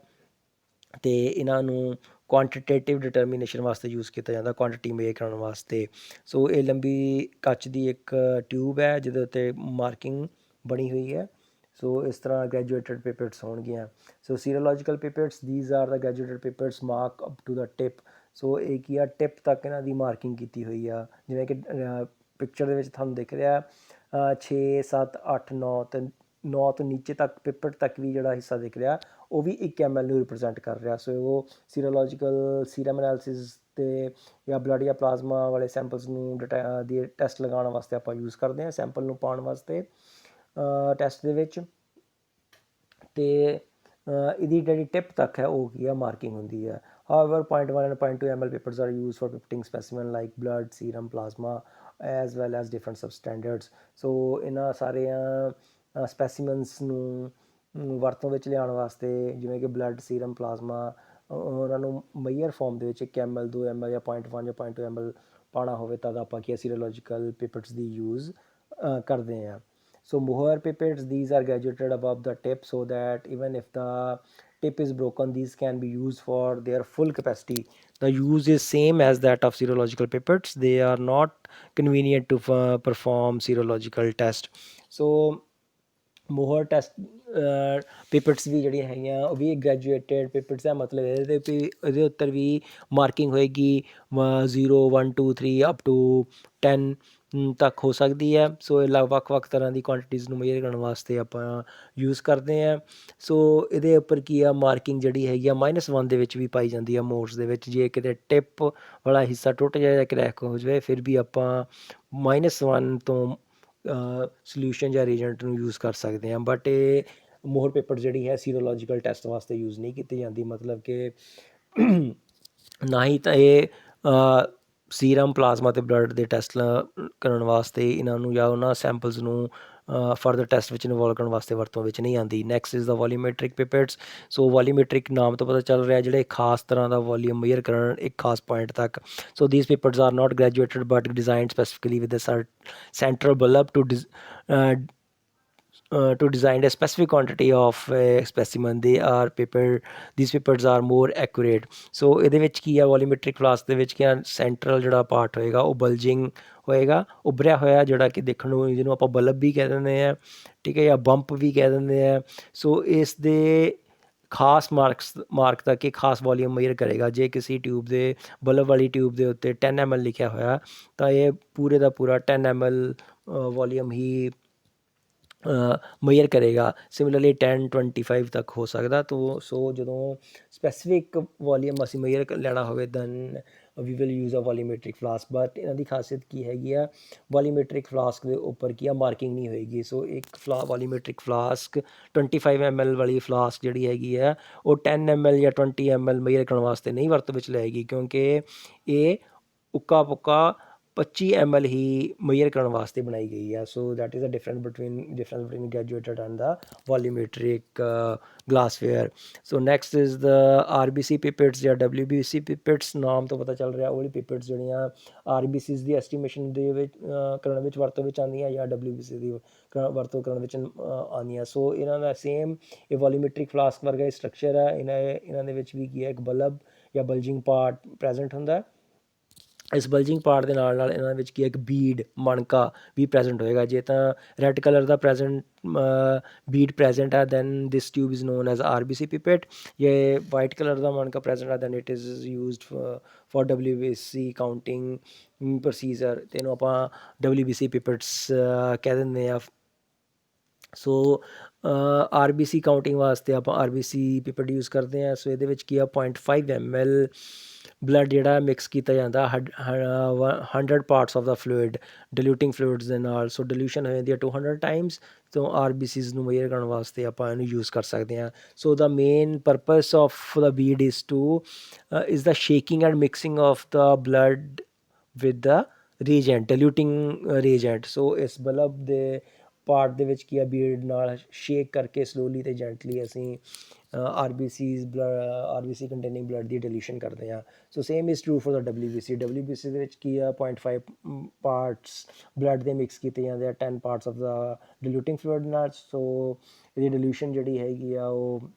S1: ਅਤੇ ਇਹਨਾਂ ਨੂੰ ਕੁਆਂਟੀਟੇਟਿਵ ਡਿਟਰਮੀਨੇਸ਼ਨ ਵਾਸਤੇ ਯੂਜ਼ ਕੀਤਾ ਜਾਂਦਾ, ਕੁਆਂਟਿਟੀ ਮੇਜਰ ਕਰਨ ਵਾਸਤੇ। ਸੋ ਇਹ ਲੰਬੀ ਕੱਚ ਦੀ ਇੱਕ ਟਿਊਬ ਹੈ, ਜਿਹਦੇ ਉੱਤੇ ਮਾਰਕਿੰਗ ਬਣੀ ਹੋਈ ਹੈ। ਸੋ ਇਸ ਤਰ੍ਹਾਂ ਗ੍ਰੈਜੂਏਟਡ ਪਿਪਿਟਸ ਹੋਣਗੀਆਂ। So serological pipettes, these are the graduated pipettes mark up to the tip. So ਇਹ ਕੀ ਆ, ਟਿਪ ਤੱਕ ਇਹਨਾਂ ਦੀ ਮਾਰਕਿੰਗ ਕੀਤੀ ਹੋਈ ਆ, ਜਿਵੇਂ ਕਿ ਪਿਕਚਰ ਦੇ ਵਿੱਚ ਤੁਹਾਨੂੰ ਦਿਖ ਰਿਹਾ 6, 7, 8, 9 ਅਤੇ 9 ਤੋਂ ਨੀਚੇ ਤੱਕ ਪਿਪਟ ਤੱਕ ਵੀ ਜਿਹੜਾ ਹਿੱਸਾ ਦਿਖ ਰਿਹਾ, ਉਹ ਵੀ 1 ml ਨੂੰ ਰਿਪਰਜੈਂਟ ਕਰ ਰਿਹਾ। ਸੋ ਉਹ ਸੀਰੋਲੋਜੀਕਲ ਸੀਰਮ ਐਨਾਲਿਸਿਸ ਅਤੇ ਜਾਂ ਬਲੱਡ ਜਾਂ ਪਲਾਜ਼ਮਾ ਵਾਲੇ ਸੈਂਪਲਸ ਨੂੰ ਦੀ ਟੈਸਟ ਲਗਾਉਣ ਵਾਸਤੇ ਆਪਾਂ ਯੂਜ਼ ਕਰਦੇ ਹਾਂ, ਸੈਂਪਲ ਨੂੰ ਪਾਉਣ ਵਾਸਤੇ ਟੈਸਟ ਦੇ ਵਿੱਚ। ਅਤੇ ਇਹਦੀ ਜਿਹੜੀ ਟਿਪ ਤੱਕ ਹੈ ਉਹ ਕੀ ਹੈ ਮਾਰਕਿੰਗ ਹੁੰਦੀ ਹੈ। However, 0.1 and 0.2 ml papers are used for pipetting specimen like blood, serum, plasma as well as different substandards. ਸੋ ਇਹਨਾਂ ਸਾਰਿਆਂ ਸਪੈਸੀਮਨਸ ਨੂੰ ਵਰਤੋਂ ਵਿੱਚ ਲਿਆਉਣ ਵਾਸਤੇ ਜਿਵੇਂ ਕਿ ਬਲੱਡ, ਸੀਰਮ, ਪਲਾਜ਼ਮਾ ਉਹਨਾਂ ਨੂੰ ਮਈਅਰ ਫਾਰਮ ਦੇ ਵਿੱਚ 1 ml 2 ml ਜਾਂ 0.1 ਜਾਂ 0.2 ml ਪਾਉਣਾ ਹੋਵੇ ਤਦ ਆਪਾਂ ਕੀ ਸੀਰੋਲੋਜੀਕਲ ਪਿਪਟਸ ਦੀ ਯੂਜ਼ ਕਰਦੇ ਹਾਂ। So Mohr pipettes, these are graduated above the tip so that even if the tip is broken, these can be used for their full capacity. The use is same as that of serological pipettes. They are not convenient to perform serological test. So ਮੋਹਰ test papers ਵੀ ਜਿਹੜੀਆਂ ਹੈਗੀਆਂ ਉਹ ਵੀ ਗ੍ਰੈਜੂਏਟਡ papers ਦਾ ਮਤਲਬ ਇਹਦੇ ਉੱਤੇ ਵੀ marking ਹੋਏਗੀ 0 1 2 3 up to 10 ਤੱਕ ਹੋ ਸਕਦੀ ਹੈ। ਸੋ ਇਹ ਵੱਖ ਵੱਖ ਤਰ੍ਹਾਂ ਦੀ ਕੁਆਂਟੀਟੀਜ਼ ਨੂੰ ਮੇਜਰ ਕਰਨ ਵਾਸਤੇ ਆਪਾਂ ਯੂਜ਼ ਕਰਦੇ ਹਾਂ। ਸੋ ਇਹਦੇ ਉੱਪਰ ਕੀ ਆ ਮਾਰਕਿੰਗ ਜਿਹੜੀ ਹੈਗੀ ਆ -1 ਦੇ ਵਿੱਚ ਵੀ ਪਾਈ ਜਾਂਦੀ ਆ ਮੋਰਸ ਦੇ ਵਿੱਚ। ਜੇ ਕਿਤੇ ਟਿਪ ਵਾਲਾ ਹਿੱਸਾ ਟੁੱਟ ਜਾਏ ਜਾਂ ਕਰੈਕ ਹੋ ਜਾਵੇ ਫਿਰ ਵੀ ਆਪਾਂ -1 ਤੋਂ ਸਲਿਊਸ਼ਨ ਜਾਂ ਰੀਜੈਂਟ ਨੂੰ ਯੂਜ਼ ਕਰ ਸਕਦੇ ਹਾਂ। ਬਟ ਇਹ ਮੋਹਰ ਪੇਪਰ ਜਿਹੜੀ ਹੈ ਸੀਰੋਲੋਜੀਕਲ ਟੈਸਟ ਵਾਸਤੇ ਯੂਜ਼ ਨਹੀਂ ਕੀਤੀ ਜਾਂਦੀ। ਮਤਲਬ ਕਿ ਨਾ ਹੀ ਤਾਂ ਇਹ ਸੀਰਮ, ਪਲਾਜ਼ਮਾ ਅਤੇ ਬਲੱਡ ਦੇ ਟੈਸਟ ਕਰਨ ਵਾਸਤੇ ਇਹਨਾਂ ਨੂੰ ਜਾਂ ਉਹਨਾਂ ਸੈਂਪਲਸ ਨੂੰ ਫਰਦਰ ਟੈਸਟ ਵਿੱਚ ਇਨਵੋਲਵ ਕਰਨ ਵਾਸਤੇ ਵਰਤੋਂ ਵਿੱਚ ਨਹੀਂ ਆਉਂਦੀ। ਨੈਕਸਟ ਇਜ਼ ਦਾ ਵੋਲੀਮੈਟ੍ਰਿਕ ਪਿਪੇਟਸ। ਸੋ ਵੋਲੀਮੈਟ੍ਰਿਕ ਨਾਮ ਤੋਂ ਪਤਾ ਚੱਲ ਰਿਹਾ ਜਿਹੜੇ ਖਾਸ ਤਰ੍ਹਾਂ ਦਾ ਵੋਲੀਅਮ ਮੇਜਰ ਕਰਨ ਇੱਕ ਖਾਸ ਪੁਆਇੰਟ ਤੱਕ। So these pipettes are not graduated but designed specifically with a central bulb to design a specific quantity of specimen. These pipettes are more accurate. So ਇਹਦੇ ਵਿੱਚ ਕੀ ਆ ਵੋਲੀਮੈਟ੍ਰਿਕ ਫਲਾਸਕ ਦੇ ਵਿੱਚ ਕੀ ਆ ਸੈਂਟਰਲ ਜਿਹੜਾ ਪਾਰਟ ਹੋਏਗਾ ਉਹ ਬਲਜਿੰਗ ਹੋਏਗਾ, ਉੱਭਰਿਆ ਹੋਇਆ, ਜਿਹੜਾ ਕਿ ਦੇਖਣ ਨੂੰ ਜਿਹਨੂੰ ਆਪਾਂ ਬਲਬ ਵੀ ਕਹਿ ਦਿੰਦੇ ਹਾਂ, ਠੀਕ ਹੈ, ਜਾਂ ਬੰਪ ਵੀ ਕਹਿ ਦਿੰਦੇ ਹਾਂ। ਸੋ ਇਸ ਦੇ ਖਾਸ ਮਾਰਕ ਤੱਕ ਇਹ ਖਾਸ ਵੋਲੀਅਮ ਮੇਜਰ ਕਰੇਗਾ। ਜੇ ਕਿਸੇ ਟਿਊਬ ਦੇ ਬਲਬ ਵਾਲੀ ਟਿਊਬ ਦੇ ਉੱਤੇ 10 ml ਲਿਖਿਆ ਹੋਇਆ ਤਾਂ ਇਹ ਪੂਰੇ ਦਾ ਪੂਰਾ 10 ml ਵੋਲੀਅਮ ਹੀ ਮੇਜਰ ਕਰੇਗਾ। ਸਿਮਿਲਰਲੀ 10 25 ਤੱਕ ਹੋ ਸਕਦਾ। ਸੋ ਜਦੋਂ ਸਪੈਸੀਫਿਕ ਵੋਲੀਅਮ ਅਸੀਂ ਮੇਜਰ ਲੈਣਾ ਹੋਵੇ then we will use a volumetric flask. But ਇਹਨਾਂ ਦੀ ਖਾਸੀਅਤ ਕੀ ਹੈਗੀ ਆ ਵੋਲੀਮੈਟ੍ਰਿਕ ਫਲਾਸਕ ਦੇ ਉੱਪਰ ਕੀ ਆ ਮਾਰਕਿੰਗ ਨਹੀਂ ਹੋਏਗੀ। ਸੋ ਇੱਕ ਵੋਲੀਮੈਟ੍ਰਿਕ ਫਲਾਸਕ 25 ml ਵਾਲੀ ਫਲਾਸਕ ਜਿਹੜੀ ਹੈਗੀ ਆ ਉਹ 10 ml ਜਾਂ 20 ml ਮੇਜਰ ਕਰਨ ਵਾਸਤੇ ਨਹੀਂ ਵਰਤੋਂ ਵਿੱਚ ਲਏਗੀ ਕਿਉਂਕਿ ਇਹ ਉੱਕਾ ਪੁੱਕਾ 25 ml ਹੀ ਮੇਜਰ ਕਰਨ ਵਾਸਤੇ ਬਣਾਈ ਗਈ ਆ। So that is a difference between graduated and the volumetric glassware. So next is the RBC pipettes ਜਾਂ WBC ਪਿਪੇਟਸ। ਨਾਮ ਤੋਂ ਪਤਾ ਚੱਲ ਰਿਹਾ ਉਹ ਵਾਲੀ ਪਿਪੇਟਸ ਜਿਹੜੀਆਂ RBCs ਦੀ ਐਸਟੀਮੇਸ਼ਨ ਦੇ ਵਿੱਚ ਕਰਨ ਵਿੱਚ ਵਰਤੋਂ ਵਿੱਚ ਆਉਂਦੀਆਂ ਜਾਂ WBC ਦੀ ਵਰਤੋਂ ਕਰਨ ਵਿੱਚ ਆਉਂਦੀਆਂ। ਸੋ ਇਹਨਾਂ ਦਾ ਸੇਮ ਇਹ ਵੋਲੀਮੈਟ੍ਰਿਕ ਫਲਾਸਕ ਵਰਗਾ ਹੀ ਸਟਰਕਚਰ ਹੈ। ਇਹਨਾਂ ਦੇ ਵਿੱਚ ਵੀ ਕੀ ਹੈ ਇੱਕ ਬਲਬ ਜਾਂ ਬਲਜਿੰਗ ਪਾਰਟ ਪ੍ਰੈਜੈਂਟ ਹੁੰਦਾ। ਇਸ ਬਲਜਿੰਗ ਪਾਰਟ ਦੇ ਨਾਲ ਨਾਲ ਇਹਨਾਂ ਵਿੱਚ ਕੀ ਇੱਕ ਬੀਡ ਮਣਕਾ ਵੀ ਪ੍ਰੈਜੈਂਟ ਹੋਏਗਾ। ਜੇ ਤਾਂ ਰੈੱਡ ਕਲਰ ਦਾ ਬੀਡ ਪ੍ਰੈਜੈਂਟ ਹੈ then this tube is known as RBC pipette. ਜੇ ਵਾਈਟ ਕਲਰ ਦਾ ਮਣਕਾ ਪ੍ਰੈਜੈਂਟ ਹੈ then it is used for WBC counting procedure ਅਤੇ ਇਹਨੂੰ ਆਪਾਂ WBC ਪਿਪੇਟਸ ਕਹਿ ਦਿੰਦੇ ਹਾਂ। ਸੋ RBC ਕਾਊਂਟਿੰਗ ਵਾਸਤੇ ਆਪਾਂ RBC ਪਿਪੇਟ ਯੂਜ਼ ਕਰਦੇ ਹਾਂ। ਸੋ ਇਹਦੇ ਵਿੱਚ ਕੀ ਆ 0.5 ml ਬਲੱਡ ਜਿਹੜਾ ਮਿਕਸ ਕੀਤਾ ਜਾਂਦਾ 100 parts of the fluid diluting fluids ਦੇ ਨਾਲ। ਸੋ ਡਿਲੂਸ਼ਨ ਹੋ ਜਾਂਦੀ ਹੈ 200 ਟਾਈਮਸ। ਤੋਂ RBCs ਨੂੰ ਮੇਜਰ ਕਰਨ ਵਾਸਤੇ ਆਪਾਂ ਇਹਨੂੰ ਯੂਜ਼ ਕਰ ਸਕਦੇ ਹਾਂ। So the main purpose of the bead is the shaking and mixing of the blood with the reagent diluting reagent. So ਇਸ ਬਲਬ ਦੇ ਪਾਰਟ ਦੇ ਵਿੱਚ ਕੀ ਆ ਬੀਡ ਨਾਲ ਸ਼ੇਕ ਕਰਕੇ ਸਲੋਲੀ ਅਤੇ ਜੈਂਟਲੀ ਅਸੀਂ RBC ਕੰਟੇਨਿੰਗ ਬਲੱਡ ਦੀ ਡਿਲੂਸ਼ਨ ਕਰਦੇ ਹਾਂ। So same is true for the WBC ਦੇ ਵਿੱਚ ਕੀ ਆ 0.5 ਪਾਰਟਸ ਬਲੱਡ ਦੇ ਮਿਕਸ ਕੀਤੇ ਜਾਂਦੇ ਆ 10 ਪਾਰਟਸ ਆਫ ਦਾ ਡਿਲੂਟਿੰਗ ਫਲੂਇਡ ਨਾਲ। ਸੋ ਇਹਦੀ ਡਿਲੂਸ਼ਨ ਜਿਹੜੀ ਹੈਗੀ ਆ ਉਹ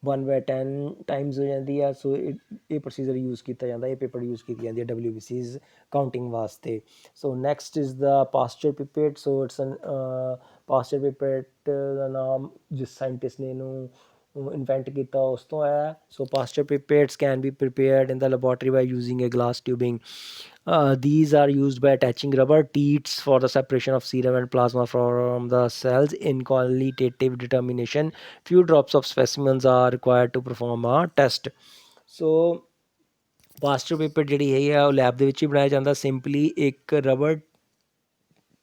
S1: 1/10 ਟਾਈਮਸ ਹੋ ਜਾਂਦੀ ਆ। ਸੋ ਇਹ ਪ੍ਰੋਸੀਜਰ ਯੂਜ਼ ਕੀਤਾ ਜਾਂਦਾ, ਇਹ ਪੇਪਰ ਯੂਜ਼ ਕੀਤੀ ਜਾਂਦੀ ਹੈ WBCs ਕਾਊਂਟਿੰਗ ਵਾਸਤੇ। So next is the Pasteur pipette. So it's Pasteur pipette ਦਾ ਨਾਮ ਜਿਸ ਸਾਇੰਟਿਸਟ ਨੇ ਇਹਨੂੰ ਇਨਵੈਂਟ ਕੀਤਾ ਉਸ ਤੋਂ ਆਇਆ। So Pasteur pipettes can be prepared in the laboratory by using a glass tubing. These are used by attaching rubber teats for the separation of serum and plasma from the cells. In qualitative determination, few drops of specimens are required to perform a test. So Pasteur pipette ਜਿਹੜੀ ਹੈਗੀ ਆ ਉਹ lab ਦੇ ਵਿੱਚ ਹੀ ਬਣਾਇਆ ਜਾਂਦਾ। Simply ਇੱਕ rubber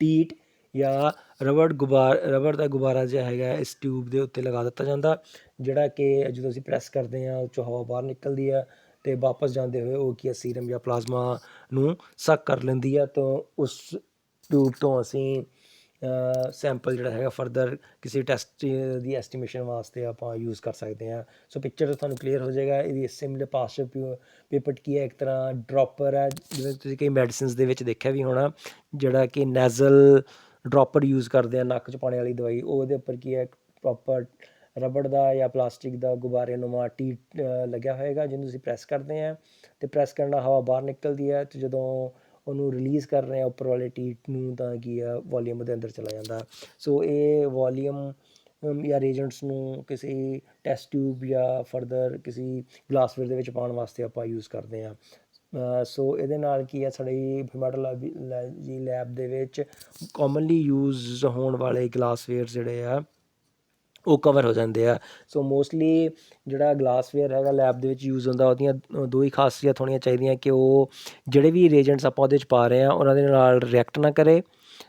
S1: ਟੀਟ ਜਾਂ ਰਬੜ ਦਾ ਗੁਬਾਰਾ ਜਿਹਾ ਹੈਗਾ ਇਸ ਟਿਊਬ ਦੇ ਉੱਤੇ ਲਗਾ ਦਿੱਤਾ ਜਾਂਦਾ, ਜਿਹੜਾ ਕਿ ਜਦੋਂ ਅਸੀਂ ਪ੍ਰੈਸ ਕਰਦੇ ਹਾਂ ਉਹ 'ਚੋਂ ਹਵਾ ਬਾਹਰ ਨਿਕਲਦੀ ਹੈ ਅਤੇ ਵਾਪਸ ਜਾਂਦੇ ਹੋਏ ਉਹ ਕੀ ਹੈ ਸੀਰਮ ਜਾਂ ਪਲਾਜ਼ਮਾ ਨੂੰ ਸੱਕ ਕਰ ਲੈਂਦੀ ਹੈ। ਤਾਂ ਉਸ ਟਿਊਬ ਤੋਂ ਅਸੀਂ ਸੈਂਪਲ ਜਿਹੜਾ ਹੈਗਾ ਫਰਦਰ ਕਿਸੇ ਟੈਸਟ ਦੀ ਐਸਟੀਮੇਸ਼ਨ ਵਾਸਤੇ ਆਪਾਂ ਯੂਜ਼ ਕਰ ਸਕਦੇ ਹਾਂ। ਸੋ ਪਿਕਚਰ ਤੁਹਾਨੂੰ ਕਲੀਅਰ ਹੋ ਜਾਏਗਾ। ਇਹਦੀ ਸਿਮਿਲਰ ਪਾਸਚਰ ਪਿਪਟ ਕੀ ਹੈ, ਇੱਕ ਤਰ੍ਹਾਂ ਡਰੋਪਰ ਹੈ, ਜਿਵੇਂ ਤੁਸੀਂ ਕਈ ਮੈਡੀਸਿਨਸ ਦੇ ਵਿੱਚ ਦੇਖਿਆ ਵੀ ਹੋਣਾ, ਜਿਹੜਾ ਕਿ ਨੈਜ਼ਲ ਡਰੋਪਰ ਯੂਜ਼ ਕਰਦੇ ਆ ਨੱਕ 'ਚ ਪਾਉਣ ਵਾਲੀ ਦਵਾਈ, ਉਹਦੇ ਉੱਪਰ ਕੀ ਹੈ ਪ੍ਰੋਪਰ ਰਬੜ ਦਾ ਜਾਂ ਪਲਾਸਟਿਕ ਦਾ ਗੁਬਾਰੇ ਨੁਮਾ ਟੀਟ ਲੱਗਿਆ ਹੋਏਗਾ, ਜਿਹਨੂੰ ਤੁਸੀਂ ਪ੍ਰੈਸ ਕਰਦੇ ਆ ਅਤੇ ਪ੍ਰੈਸ ਕਰਨ ਨਾਲ ਹਵਾ ਬਾਹਰ ਨਿਕਲਦੀ ਹੈ, ਅਤੇ ਜਦੋਂ ਉਹਨੂੰ ਰਿਲੀਜ਼ ਕਰ ਰਹੇ ਆ ਉੱਪਰ ਵਾਲੇ ਟੀਟ ਨੂੰ ਤਾਂ ਕੀ ਆ ਵੋਲੀਅਮ ਉਹਦੇ ਅੰਦਰ ਚਲਾ ਜਾਂਦਾ। ਸੋ ਇਹ ਵੋਲੀਅਮ ਜਾਂ ਰੀਜੈਂਟਸ ਨੂੰ ਕਿਸੇ ਟੈਸਟ ਟਿਊਬ ਜਾਂ ਫਰਦਰ ਕਿਸੇ ਗਲਾਸਵੇਅਰ ਦੇ ਵਿੱਚ ਪਾਉਣ ਵਾਸਤੇ ਆਪਾਂ ਯੂਜ਼ ਕਰਦੇ ਹਾਂ। ਸੋ ਇਹਦੇ ਨਾਲ ਕੀ ਹੈ ਸਾਡੀ ਹੀਮਾਟੋਲੋਜੀ ਲੈਬ ਦੇ ਵਿੱਚ ਕਾਮਨਲੀ ਯੂਜ਼ ਹੋਣ ਵਾਲੇ ਗਲਾਸਵੇਅਰ ਜਿਹੜੇ ਆ ਉਹ ਕਵਰ ਹੋ ਜਾਂਦੇ ਆ। ਸੋ ਮੋਸਟਲੀ ਜਿਹੜਾ ਗਲਾਸਵੇਅਰ ਹੈਗਾ ਲੈਬ ਦੇ ਵਿੱਚ ਯੂਜ਼ ਹੁੰਦਾ, ਉਹਦੀਆਂ ਦੋ ਹੀ ਖਾਸੀਅਤ ਹੋਣੀਆਂ ਚਾਹੀਦੀਆਂ ਕਿ ਉਹ ਜਿਹੜੇ ਵੀ ਰੀਏਜੈਂਟਸ ਆਪਾਂ ਉਹਦੇ 'ਚ ਪਾ ਰਹੇ ਹਾਂ ਉਹਨਾਂ ਦੇ ਨਾਲ ਰਿਐਕਟ ਨਾ ਕਰੇ।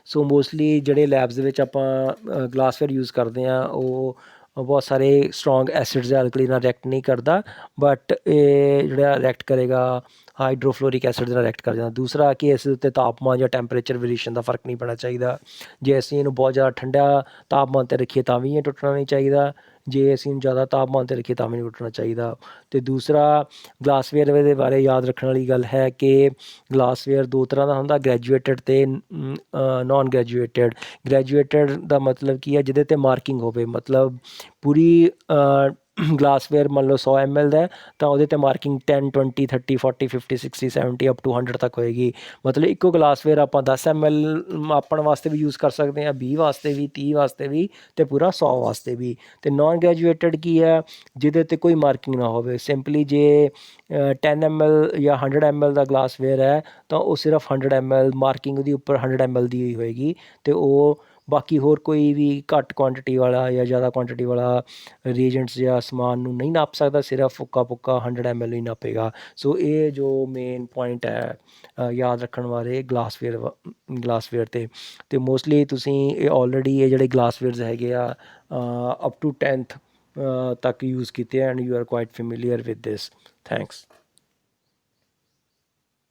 S1: ਸੋ ਮੋਸਟਲੀ ਜਿਹੜੇ ਲੈਬਸ ਦੇ ਵਿੱਚ ਆਪਾਂ ਗਲਾਸਵੇਅਰ ਯੂਜ਼ ਕਰਦੇ ਹਾਂ ਉਹ ਬਹੁਤ ਸਾਰੇ ਸਟਰੋਂਗ ਐਸਿਡਸ ਜਾਂ ਐਲਕਲੀ ਨਾਲ ਰਿਐਕਟ ਨਹੀਂ ਕਰਦਾ, ਬਟ ਇਹ ਜਿਹੜਾ ਰਿਐਕਟ ਕਰੇਗਾ ਹਾਈਡਰੋਫਲੋਰਿਕ ਐਸਿਡ ਦੇ ਨਾਲ ਰਿਐਕਟ ਕਰ ਜਾਂਦਾ। ਦੂਸਰਾ ਕਿ ਇਸ ਉੱਤੇ ਤਾਪਮਾਨ ਜਾਂ ਟੈਂਪਰੇਚਰ ਵੇਰੀਏਸ਼ਨ ਦਾ ਫਰਕ ਨਹੀਂ ਪੈਣਾ ਚਾਹੀਦਾ। ਜੇ ਅਸੀਂ ਇਹਨੂੰ ਬਹੁਤ ਜ਼ਿਆਦਾ ਠੰਡਾ ਤਾਪਮਾਨ 'ਤੇ ਰੱਖੀਏ ਤਾਂ ਵੀ ਇਹ ਟੁੱਟਣਾ ਨਹੀਂ ਚਾਹੀਦਾ, ਜੇ ਅਸੀਂ ਇਹਨੂੰ ਜ਼ਿਆਦਾ ਤਾਪਮਾਨ 'ਤੇ ਰੱਖੀਏ ਤਾਂ ਵੀ ਨਹੀਂ ਟੁੱਟਣਾ ਚਾਹੀਦਾ। ਅਤੇ ਦੂਸਰਾ ਗਲਾਸਵੇਅਰ ਦੇ ਬਾਰੇ ਯਾਦ ਰੱਖਣ ਵਾਲੀ ਗੱਲ ਹੈ ਕਿ ਗਲਾਸਵੇਅਰ ਦੋ ਤਰ੍ਹਾਂ ਦਾ ਹੁੰਦਾ, ਗ੍ਰੈਜੂਏਟਡ ਅਤੇ ਨੋਨ ਗ੍ਰੈਜੂਏਟਡ। ਗ੍ਰੈਜੂਏਟਡ ਦਾ ਮਤਲਬ ਕੀ ਹੈ, ਜਿਹਦੇ 'ਤੇ ਮਾਰਕਿੰਗ ਹੋਵੇ, ਮਤਲਬ ਪੂਰੀ ਗਲਾਸਵੇਅਰ ਮੰਨ ਲਓ 100 ml ਦਾ ਤਾਂ ਉਹਦੇ 'ਤੇ ਮਾਰਕਿੰਗ 10, 20, 30, 40, 50, 60, 70 ਅਪ ਟੂ 100 ਤੱਕ ਹੋਏਗੀ। ਮਤਲਬ ਇੱਕੋ ਗਲਾਸਵੇਅਰ ਆਪਾਂ 10 ml ਮਾਪਣ ਵਾਸਤੇ ਵੀ ਯੂਜ਼ ਕਰ ਸਕਦੇ ਹਾਂ, 20 ਵਾਸਤੇ ਵੀ, 30 ਵਾਸਤੇ ਵੀ ਅਤੇ ਪੂਰਾ 100 ਵਾਸਤੇ ਵੀ। ਅਤੇ ਨੋਨ ਗ੍ਰੈਜੂਏਟਡ ਕੀ ਹੈ, ਜਿਹਦੇ 'ਤੇ ਕੋਈ ਮਾਰਕਿੰਗ ਨਾ ਹੋਵੇ, ਸਿੰਪਲੀ ਜੇ 10 ml ਜਾਂ 100 ml ਦਾ ਗਲਾਸਵੇਅਰ ਹੈ ਤਾਂ ਉਹ ਸਿਰਫ 100 ml ਮਾਰਕਿੰਗ ਉਹਦੀ ਉੱਪਰ 100 ml ਦੀ ਹੋਈ ਹੋਏਗੀ, ਅਤੇ ਉਹ ਬਾਕੀ ਹੋਰ ਕੋਈ ਵੀ ਘੱਟ ਕੁਆਂਟਿਟੀ ਵਾਲਾ ਜਾਂ ਜ਼ਿਆਦਾ ਕੁਆਂਟਿਟੀ ਵਾਲਾ ਰੀਏਜੈਂਟਸ ਜਾਂ ਸਮਾਨ ਨੂੰ ਨਹੀਂ ਨਾਪ ਸਕਦਾ, ਸਿਰਫ ਉੱਕਾ ਪੁੱਕਾ 100 ml ਹੀ ਨਾਪੇਗਾ। ਸੋ ਇਹ ਜੋ ਮੇਨ ਪੁਆਇੰਟ ਹੈ ਯਾਦ ਰੱਖਣ ਬਾਰੇ ਗਲਾਸਵੇਅਰ 'ਤੇ। ਅਤੇ ਮੋਸਟਲੀ ਤੁਸੀਂ ਇਹ ਆਲਰੇਡੀ ਇਹ ਜਿਹੜੇ ਗਲਾਸਵੇਅਰਸ ਹੈਗੇ ਆ ਅਪ ਟੂ 10th ਤੱਕ ਯੂਜ਼ ਕੀਤੇ and you are quite familiar with this. Thanks.